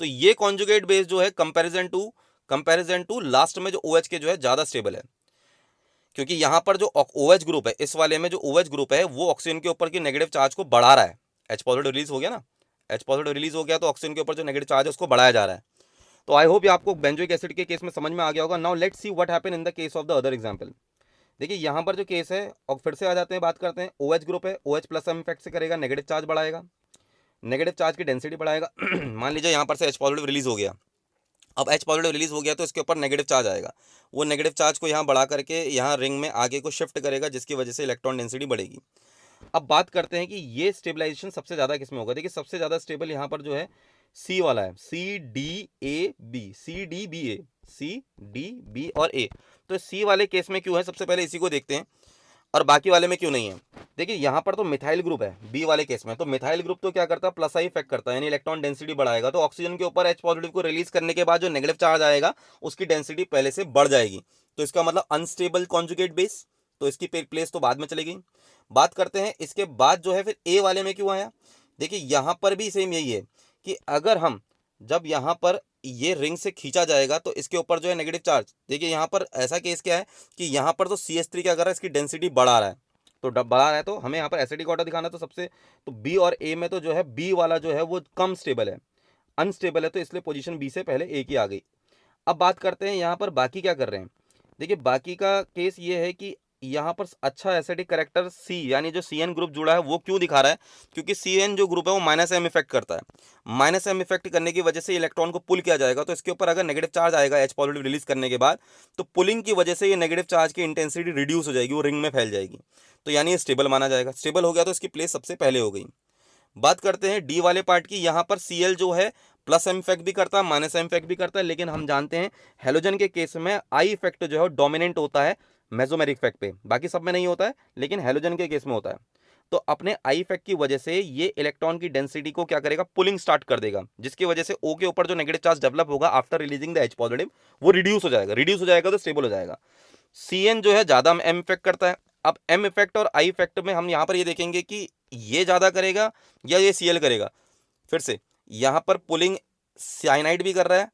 तो ये कॉन्जुगेट बेस जो है कंपैरिजन टू लास्ट में जो OH के जो है ज्यादा स्टेबल है, क्योंकि यहां पर जो OH ग्रुप है, इस वाले में जो OH ग्रुप है वो ऑक्सीजन के ऊपर की नेगेटिव चार्ज को बढ़ा रहा है। H पॉजिटिव रिलीज हो गया ना, H पॉजिटिव रिलीज हो गया तो ऑक्सीजन के ऊपर जो नेगेटिव चार्ज है उसको बढ़ाया जा रहा है। तो आई होप ये आपको बेंजोइक एसिड के केस में समझ में आ गया होगा। Now let's see what happen in the case of the other example. देखिए यहाँ पर जो केस है, और फिर से आ जाते हैं, बात करते हैं। OH ग्रुप है, OH प्लस M इफेक्ट से करेगा, नेगेटिव चार्ज बढ़ाएगा, नेगेटिव चार्ज की डेंसिटी बढ़ाएगा। मान लीजिए यहाँ पर से H पॉजिटिव रिलीज हो गया, अब H पॉजिटिव रिलीज हो गया तो इसके ऊपर नेगेटिव चार्ज आएगा, वो नेगेटिव चार्ज को यहाँ बढ़ा करके यहाँ रिंग में आगे को शिफ्ट करेगा, जिसकी वजह से इलेक्ट्रॉन डेंसिटी बढ़ेगी। अब बात करते हैं कि ये स्टेबलाइजेशन सबसे ज़्यादा किस में होगा। देखिए सबसे ज़्यादा स्टेबल यहाँ पर जो है C वाला है, C D और A। तो C वाले केस में क्यों है, सबसे पहले इसी को देखते हैं, और बाकी वाले में क्यों नहीं है। देखिए यहाँ पर तो मिथाइल ग्रुप है B वाले केस में, तो मिथाइल ग्रुप तो क्या करता है, प्लस I इफेक्ट करता है, यानी इलेक्ट्रॉन डेंसिटी बढ़ाएगा। तो ऑक्सीजन के ऊपर H पॉजिटिव को रिलीज करने के बाद जो नेगेटिव चार्ज आएगा उसकी डेंसिटी पहले से बढ़ जाएगी, तो इसका मतलब अनस्टेबल कॉन्जुगेट बेस, तो इसकी प्लेस तो बाद में चलेगी। बात करते हैं इसके बाद जो है फिर A वाले में क्यों आया। देखिए यहाँ पर भी सेम यही है कि अगर हम जब यहाँ पर ये रिंग से खींचा जाएगा तो इसके ऊपर जो है नेगेटिव चार्ज, देखिए यहाँ पर ऐसा केस क्या है कि यहाँ पर तो CH3 क्या कर रहा है, इसकी डेंसिटी बढ़ा रहा है, तो बढ़ा रहा है, तो हमें यहाँ पर एसिडिक वाटर दिखाना, तो सबसे तो B और A में तो जो है B वाला जो है वो कम स्टेबल है, अनस्टेबल है, तो इसलिए पोजीशन B से पहले A की आ गई। अब बात करते हैं यहाँ पर बाकी क्या कर रहे हैं। देखिए बाकी का केस ये है कि यहाँ पर अच्छा एसिडिक करेक्टर C यानी जो CN ग्रुप जुड़ा है वो क्यों दिखा रहा है, क्योंकि CN जो ग्रुप है वो माइनस M इफेक्ट करता है, माइनस M इफेक्ट करने की वजह से इलेक्ट्रॉन को पुल किया जाएगा। तो इसके ऊपर अगर नेगेटिव चार्ज आएगा H पॉजिटिव रिलीज करने के बाद, तो पुलिंग की वजह से ये नेगेटिव चार्ज की इंटेंसिटी रिड्यूस हो जाएगी, वो रिंग में फैल जाएगी, तो यानी ये स्टेबल माना जाएगा। स्टेबल हो गया तो इसकी प्लेस सबसे पहले हो गई। बात करते हैं D वाले पार्ट की। यहाँ पर Cl जो है प्लस M इफेक्ट भी करता है, माइनस M इफेक्ट भी करता है, लेकिन हम जानते हैं हेलोजन के केस में I इफेक्ट जो है डोमिनेंट होता है मेसोमेरिक इफेक्ट पे, बाकी सब में नहीं होता है, लेकिन हेलोजन के केस में होता है। तो अपने I इफेक्ट की वजह से ये इलेक्ट्रॉन की डेंसिटी को क्या करेगा, पुलिंग स्टार्ट कर देगा, जिसकी वजह से O के ऊपर जो नेगेटिव चार्ज डेवलप होगा after releasing the H positive वो रिड्यूस हो जाएगा तो स्टेबल हो जाएगा। CN जो है ज्यादा M इफेक्ट करता है। अब M इफेक्ट और I इफेक्ट में हम यहाँ पर ये देखेंगे कि ये ज्यादा करेगा या ये Cl करेगा। फिर से यहाँ पर पुलिंग साइनाइड भी कर रहा है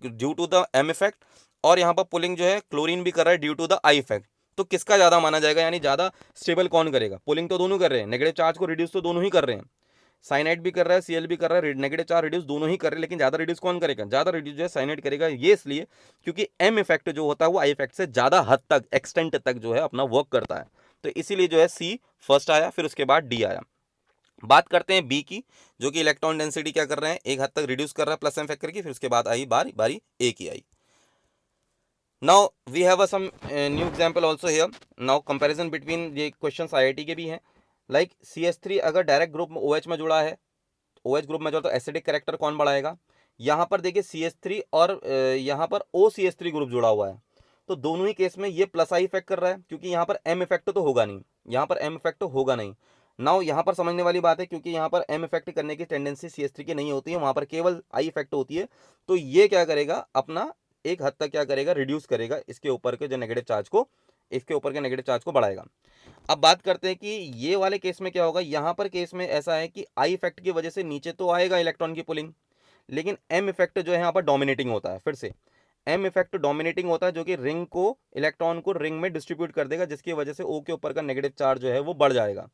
due to the M effect, और यहाँ पर पुलिंग जो है क्लोरीन भी कर रहा है due to the I effect. तो किसका ज्यादा माना जाएगा, यानी ज्यादा स्टेबल कौन करेगा। पुलिंग तो दोनों कर रहे हैं, नेगेटिव चार्ज को रिड्यूस तो दोनों ही कर रहे हैं, साइनाइड भी कर रहा है, Cl भी कर रहा है, नेगेटिव चार्ज रिड्यूस दोनों ही कर रहे हैं, लेकिन ज्यादा रिड्यूस कौन करेगा, ज्यादा रिड्यूस जो है साइनाइड करेगा। ये इसलिए क्योंकि M इफेक्ट जो होता है वो I इफेक्ट से ज्यादा हद तक, एक्सटेंट तक जो है अपना वर्क करता है, तो इसीलिए जो है C फर्स्ट आया, फिर उसके बाद D आया। बात करते हैं B की, जो कि इलेक्ट्रॉन डेंसिटी क्या कर रहे हैं, एक हद तक रिड्यूस कर रहा है प्लस M फैक्टर की, फिर उसके बाद आई बारी A की आई। Now we have a some new example also here. Now comparison between, ये क्वेश्चंस IIT के भी हैं। लाइक CH3 अगर डायरेक्ट ग्रुप में OH में जुड़ा है, OH ग्रुप में जुड़ा तो एसिडिक कैरेक्टर कौन बढ़ाएगा, यहाँ पर देखिए CH3 और यहाँ पर OCH3 ग्रुप जुड़ा हुआ है, तो दोनों ही केस में ये प्लस आई इफेक्ट कर रहा है, क्योंकि यहाँ पर M इफेक्ट तो होगा नहीं, यहाँ पर M इफेक्ट तो होगा नहीं। नाउ यहाँ पर समझने वाली बात है, क्योंकि यहाँ पर M इफेक्ट करने की टेंडेंसी CH3 की नहीं होती है, वहाँ पर केवल आई इफेक्ट होती है। तो ये क्या करेगा, अपना एक हद तक क्या करेगा, रिड्यूस करेगा इसके ऊपर के जो नेगेटिव चार्ज को, इसके ऊपर के नेगेटिव चार्ज को बढ़ाएगा। अब बात करते हैं कि ये वाले केस में क्या होगा। यहाँ पर केस में ऐसा है कि आई इफेक्ट की वजह से नीचे तो आएगा इलेक्ट्रॉन की पुलिंग, लेकिन M इफेक्ट जो है यहाँ पर डोमिनेटिंग होता है। फिर से M इफेक्ट डोमिनेटिंग होता है, जो कि रिंग को, इलेक्ट्रॉन को रिंग में डिस्ट्रीब्यूट कर देगा, जिसकी वजह से O के ऊपर का नेगेटिव चार्ज जो है वो बढ़ जाएगा।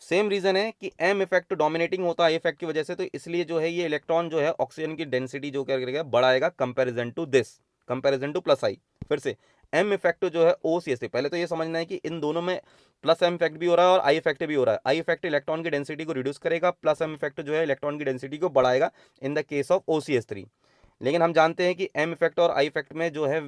सेम रीजन है कि M इफेक्ट डोमिनेटिंग होता है I इफेक्ट की वजह से, तो इसलिए जो है ये इलेक्ट्रॉन जो है ऑक्सीजन की डेंसिटी जो क्या करेगा, बढ़ाएगा comparison to this, comparison to plus I. फिर से M इफेक्ट जो है OCH3, पहले तो ये समझना है कि इन दोनों में प्लस M इफेक्ट भी हो रहा है और I इफेक्ट भी हो रहा है। I इफेक्ट इलेक्ट्रॉन की डेंसिटी को रिड्यूस करेगा, प्लस M इफेक्ट जो है इलेक्ट्रॉन की डेंसिटी को बढ़ाएगा in the case of OCH3। लेकिन हम जानते हैं कि M इफेक्ट और I इफेक्ट में जो है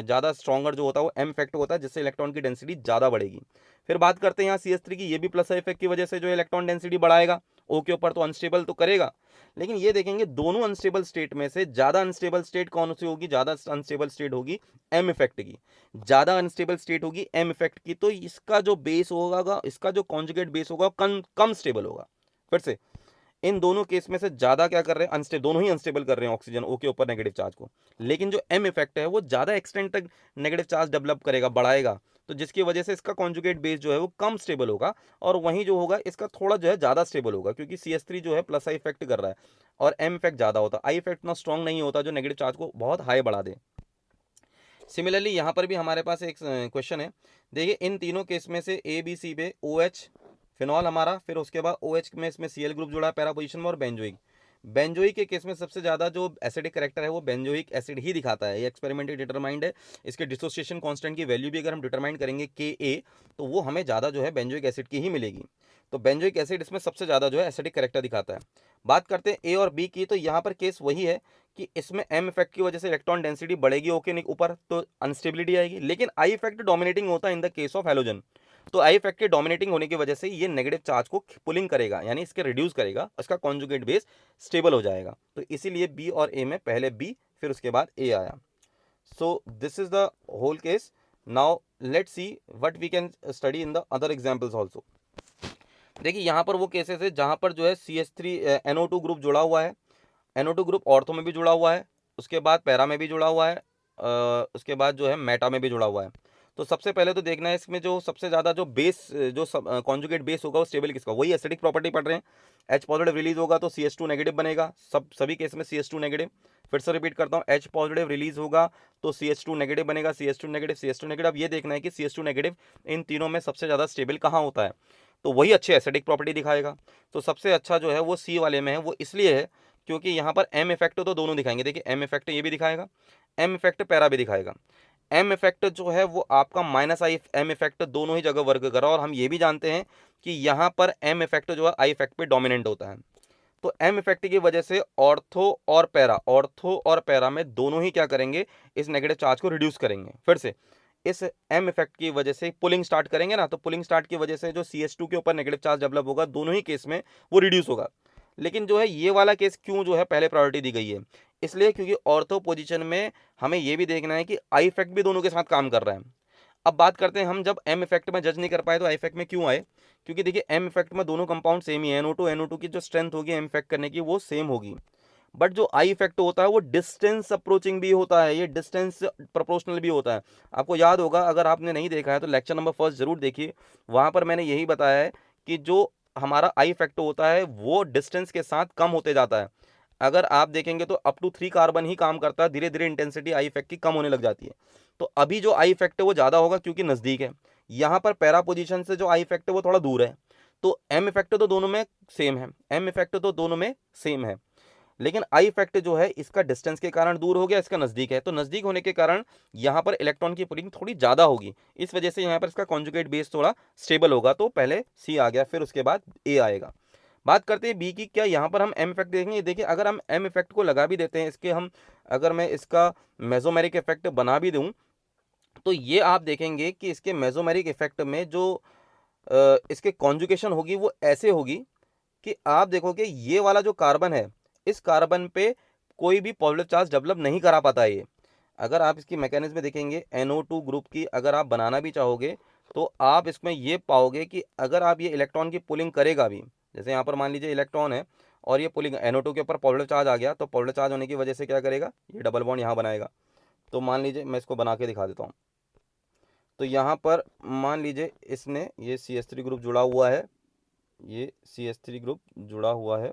ज़्यादा स्ट्रॉन्गर जो होता है वो M इफेक्ट होता है, जिससे इलेक्ट्रॉन की डेंसिटी ज़्यादा बढ़ेगी। फिर बात करते हैं यहाँ CH3 की, ये भी प्लस आई इफेक्ट की वजह से जो इलेक्ट्रॉन डेंसिटी बढ़ाएगा, O के ऊपर तो अनस्टेबल तो करेगा। लेकिन ये देखेंगे दोनों अनस्टेबल स्टेट में से ज़्यादा अनस्टेबल स्टेट कौन सी होगी, ज़्यादा अनस्टेबल स्टेट होगी M इफेक्ट की, ज़्यादा अनस्टेबल स्टेट होगी M इफेक्ट की। तो इसका जो बेस होगा, इसका जो कॉन्जुगेट बेस होगा कम स्टेबल होगा। फिर से इन दोनों केस में से ज्यादा क्या कर रहे हैं, अनस्टेबल, दोनों ही अनस्टेबल कर रहे हैं ऑक्सीजन O के ऊपर नेगेटिव चार्ज को। लेकिन जो M इफेक्ट है वो ज्यादा एक्सटेंट तक नेगेटिव चार्ज डेवलप करेगा, बढ़ाएगा, तो जिसकी वजह से इसका कॉन्जुगेट बेस जो है वो कम स्टेबल होगा, और वहीं जो होगा इसका थोड़ा जो है ज्यादा स्टेबल होगा, क्योंकि CH3 जो है प्लस आई इफेक्ट कर रहा है और M इफेक्ट ज्यादा होता है। आई इफेक्ट इतना स्ट्रॉन्ग नहीं होता जो नेगेटिव चार्ज को बहुत हाई बढ़ा दे। सिमिलरली यहाँ पर भी हमारे पास एक क्वेश्चन है, देखिए इन तीनों केस में से ABC पे OH फिनॉल हमारा, फिर उसके बाद OH में इसमें Cl ग्रुप जुड़ा है पैरा पोजीशन में, और बेंजोइक। बेंजोइक के केस में सबसे ज़्यादा जो एसिडिक करेक्टर है वो बेंजोइक एसिड ही दिखाता है। ये एक्सपेरिमेंटली डिटरमाइंड है। इसके डिसोसिएशन कांस्टेंट की वैल्यू भी अगर हम डिटरमाइन करेंगे Ka, तो वो हमें ज़्यादा जो है बेंजोइक एसिड की ही मिलेगी। तो बेंजोइक एसिड इसमें सबसे ज़्यादा जो है एसिडिक करेक्टर दिखाता है। बात करते हैं A और B की, तो यहाँ पर केस वही है कि इसमें M इफेक्ट की वजह से इलेक्ट्रॉन डेंसिटी बढ़ेगी ओके ऊपर, तो अनस्टेबिलिटी आएगी। लेकिन I इफेक्ट डोमिनेटिंग होता है in the case of halogen, तो आई इफेक्ट के डोमिनेटिंग होने की वजह से ये नेगेटिव चार्ज को पुलिंग करेगा, यानी इसके रिड्यूस करेगा, इसका कॉन्जुगेट बेस स्टेबल हो जाएगा। तो इसीलिए बी और ए में पहले बी फिर उसके बाद ए आया। So this is the whole case. Now let's see what we can study in the other examples also. देखिए यहाँ पर वो केसेस है जहाँ पर जो है CH3 NO2 ग्रुप जुड़ा हुआ है, NO2 ग्रुप ऑर्थो में भी जुड़ा हुआ है, उसके बाद पैरा में भी जुड़ा हुआ है, उसके बाद जो है मेटा में भी जुड़ा हुआ है। तो सबसे पहले तो देखना है इसमें जो सबसे ज़्यादा जो बेस, जो कॉन्जुगेट बेस होगा वो स्टेबल किसका, वही एसिडिक प्रॉपर्टी पढ़ रहे हैं। H पॉजिटिव रिलीज होगा तो CH2 नेगेटिव बनेगा, सभी केस में CH2 नेगेटिव। फिर से रिपीट करता हूँ, H पॉजिटिव रिलीज होगा तो CH2 नेगेटिव बनेगा, CH2 नेगेटिव, CH2 नेगेटिव। अब ये देखना है कि CH2 नेगेटिव इन तीनों में सबसे ज़्यादा स्टेबल कहाँ होता है, तो वही अच्छे एसिडिक प्रॉपर्टी दिखाएगा। तो सबसे अच्छा जो है वो C वाले में है, वो इसलिए है क्योंकि यहाँ पर M इफेक्ट तो दोनों दिखाएंगे। देखिए M इफेक्ट ये भी दिखाएगा, M इफेक्ट पैरा भी दिखाएगा। M इफेक्ट जो है वो आपका माइनस आई M इफेक्ट दोनों ही जगह वर्क कर रहा है, और हम ये भी जानते हैं कि यहाँ पर M इफेक्ट जो है आई इफेक्ट पे डोमिनेंट होता है। तो M इफेक्ट की वजह से ऑर्थो और पैरा में दोनों ही क्या करेंगे, इस नेगेटिव चार्ज को रिड्यूस करेंगे। फिर से इस M इफेक्ट की वजह से पुलिंग स्टार्ट करेंगे ना, तो पुलिंग स्टार्ट की वजह से जो CH2 के ऊपर नेगेटिव चार्ज डेवलप होगा दोनों ही केस में वो रिड्यूस होगा। लेकिन जो है ये वाला केस क्यों जो है पहले प्रायोरिटी दी गई है, इसलिए क्योंकि ऑर्थो पोजीशन में हमें ये भी देखना है कि आई इफेक्ट भी दोनों के साथ काम कर रहा है। अब बात करते हैं हम, जब M इफेक्ट में जज नहीं कर पाए तो आई इफेक्ट में क्यों आए, क्योंकि देखिए M इफेक्ट में दोनों कंपाउंड सेम ही है, NO2 की जो स्ट्रेंथ होगी M इफेक्ट करने की वो सेम होगी। बट जो आई इफेक्ट होता है वो डिस्टेंस अप्रोचिंग भी होता है, ये डिस्टेंस प्रोपोर्शनल भी होता है। आपको याद होगा, अगर आपने नहीं देखा है तो लेक्चर नंबर 1 जरूर देखिए, वहाँ पर मैंने यही बताया है कि जो हमारा आई इफेक्ट होता है वो डिस्टेंस के साथ कम होते जाता है। अगर आप देखेंगे तो अप टू 3 कार्बन ही काम करता है, धीरे धीरे इंटेंसिटी आई इफेक्ट की कम होने लग जाती है। तो अभी जो आई इफेक्ट है वो ज़्यादा होगा क्योंकि नज़दीक है, यहाँ पर पैरा पोजीशन से जो आई इफेक्ट है वो थोड़ा दूर है। तो M इफेक्ट तो दोनों में सेम है, M इफेक्ट तो दोनों में सेम है, लेकिन आई इफेक्ट जो है इसका डिस्टेंस के कारण दूर हो गया, इसका नज़दीक है, तो नज़दीक होने के कारण यहाँ पर इलेक्ट्रॉन की पुलिंग थोड़ी ज़्यादा होगी, इस वजह से यहाँ पर इसका कॉन्जुगेट बेस थोड़ा स्टेबल होगा। तो पहले C आ गया, फिर उसके बाद A आएगा। बात करते हैं B की, क्या यहाँ पर हम M इफेक्ट देखेंगे। देखिए अगर हम M इफेक्ट को लगा भी देते हैं, इसके हम अगर मैं इसका मेसोमेरिक इफेक्ट बना भी दूँ, तो ये आप देखेंगे कि इसके मेसोमेरिक इफेक्ट में जो इसके कॉन्जुगेशन होगी वो ऐसे होगी कि आप देखोगे ये वाला जो कार्बन है, इस कार्बन पे कोई भी पॉजिटिव चार्ज डेवलप नहीं करा पाता है ये। अगर आप इसकी मैकेनिज्म में देखेंगे NO2 ग्रुप की अगर आप बनाना भी चाहोगे तो आप इसमें ये पाओगे कि अगर आप ये इलेक्ट्रॉन की पुलिंग करेगा भी, जैसे यहाँ पर मान लीजिए इलेक्ट्रॉन है और ये पुलिंग NO2 के ऊपर पॉजिटिव चार्ज आ गया, तो पॉजिटिव चार्ज होने की वजह से क्या करेगा, ये डबल बॉन्ड यहाँ बनाएगा। तो मान लीजिए मैं इसको बना के दिखा देता हूँ। तो यहाँ पर मान लीजिए इसने ये CH3 ग्रुप जुड़ा हुआ है, ये CH3 ग्रुप जुड़ा हुआ है।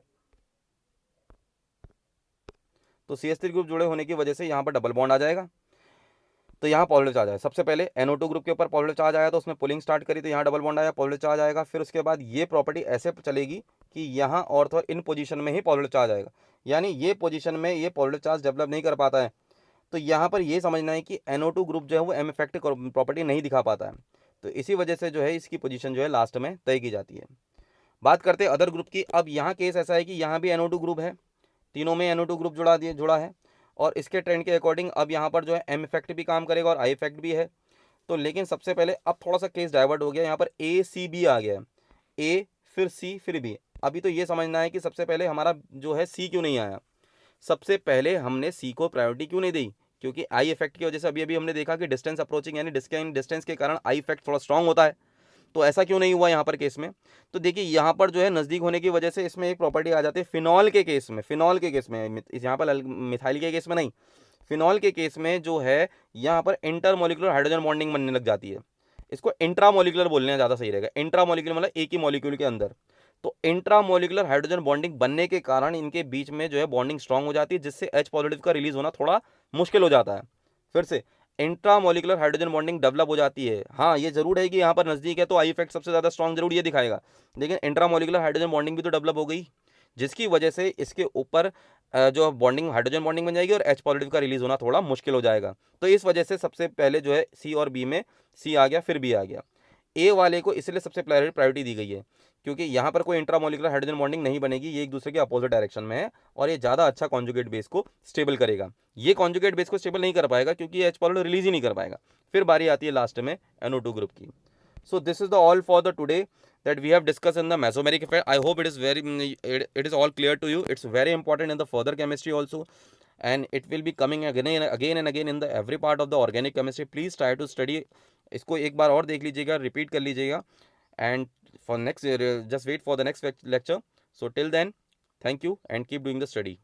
तो CH3 ग्रुप जुड़े होने की वजह से यहाँ पर डबल बॉन्ड आ जाएगा, तो यहाँ पॉजिटिव चार्ज आया। सबसे पहले NO2 ग्रुप के ऊपर पॉजिटिव चार्ज आया तो उसमें पुलिंग स्टार्ट करी तो यहाँ डबल बॉन्ड आया, पॉजिटिव चार्ज आएगा। फिर उसके बाद ये प्रॉपर्टी ऐसे चलेगी कि यहाँ ऑर्थ और इन पोजीशन में ही पॉजिटिव चार्ज आएगा, यानी ये पोजीशन में ये पॉजिटिव चार्ज डेवलप नहीं कर पाता है। तो यहाँ पर ये समझना है कि NO2 ग्रुप जो है वो M इफेक्ट प्रॉपर्टी नहीं दिखा पाता है, तो इसी वजह से जो है इसकी पोजीशन जो है लास्ट में तय की जाती है। बात करते हैं अदर ग्रुप की। अब यहाँ केस ऐसा है कि यहाँ भी NO2 ग्रुप है, तीनों में NO2 ग्रुप जुड़ा है, और इसके ट्रेंड के अकॉर्डिंग अब यहाँ पर जो है M इफेक्ट भी काम करेगा और I इफेक्ट भी है। तो लेकिन सबसे पहले अब थोड़ा सा केस डाइवर्ट हो गया, यहाँ पर ACB आ गया है, A फिर C फिर B। अभी तो ये समझना है कि सबसे पहले हमारा जो है C क्यों नहीं आया, सबसे पहले हमने C को प्रायोरिटी क्यों नहीं दी, क्योंकि आई इफेक्ट की वजह से अभी हमने देखा कि डिस्टेंस अप्रोचिंग यानी डिस्टेंस के कारण आई इफेक्ट थोड़ा स्ट्रांग होता है। तो ऐसा क्यों नहीं हुआ यहाँ पर केस में, तो देखिए यहाँ पर जो है नज़दीक होने की वजह से इसमें एक प्रॉपर्टी आ जाती है फिनॉल के केस में, यहाँ पर मिथाइल के केस में नहीं, फिनॉल के केस में जो है यहाँ पर इंटरमोलिकुलर हाइड्रोजन बॉन्डिंग बनने लग जाती है। इसको इंट्रामोलिकुलर बोलने ज़्यादा सही रहेगा, इंट्रामोलिकुलर मतलब एक ही मॉलिक्यूल के अंदर। तो इंट्रामोलिकुलर हाइड्रोजन बॉन्डिंग बनने के कारण इनके बीच में जो है बॉन्डिंग स्ट्रांग हो जाती है, जिससे H पॉजिटिव का रिलीज होना थोड़ा मुश्किल हो जाता है। फिर से इंट्रामोलिकुलर हाइड्रोजन बॉन्डिंग डेवलप हो जाती है। हाँ ये जरूर है कि यहाँ पर नजदीक है तो आई इफेक्ट सबसे ज़्यादा स्ट्रांग जरूर ये दिखाएगा, लेकिन इंट्रामोलिकुलर हाइड्रोजन बॉन्डिंग भी तो डेवलप हो गई, जिसकी वजह से इसके ऊपर जो बॉन्डिंग हाइड्रोजन बॉन्डिंग बन जाएगी और H पॉजिटिव का रिलीज होना थोड़ा मुश्किल हो जाएगा। तो इस वजह से सबसे पहले जो है C और B में C आ गया फिर B आ गया। ए वाले को इसलिए सबसे प्रायोरिटी दी गई है क्योंकि यहाँ पर कोई इंट्रामोलिकुलर हाइड्रोजन बॉन्डिंग नहीं बनेगी, ये एक दूसरे के अपोजिट डायरेक्शन में है और ये ज़्यादा अच्छा कॉन्जुगेट बेस को स्टेबल करेगा। ये कॉन्जुगेट बेस को स्टेबल नहीं कर पाएगा क्योंकि ये H पॉजिटिव रिलीज ही नहीं कर पाएगा। फिर बारी आती है लास्ट में NO2 ग्रुप की। So this is the all for the today that we have discussed in the mesomeric effect. I hope it is all clear to you. It's very important in the further chemistry also, and it will be coming again and again in the every part of the organic chemistry. Please try to study. इसको एक बार और देख लीजिएगा, repeat कर लीजिएगा, and for next just wait for the next lecture. So till then, thank you and keep doing the study.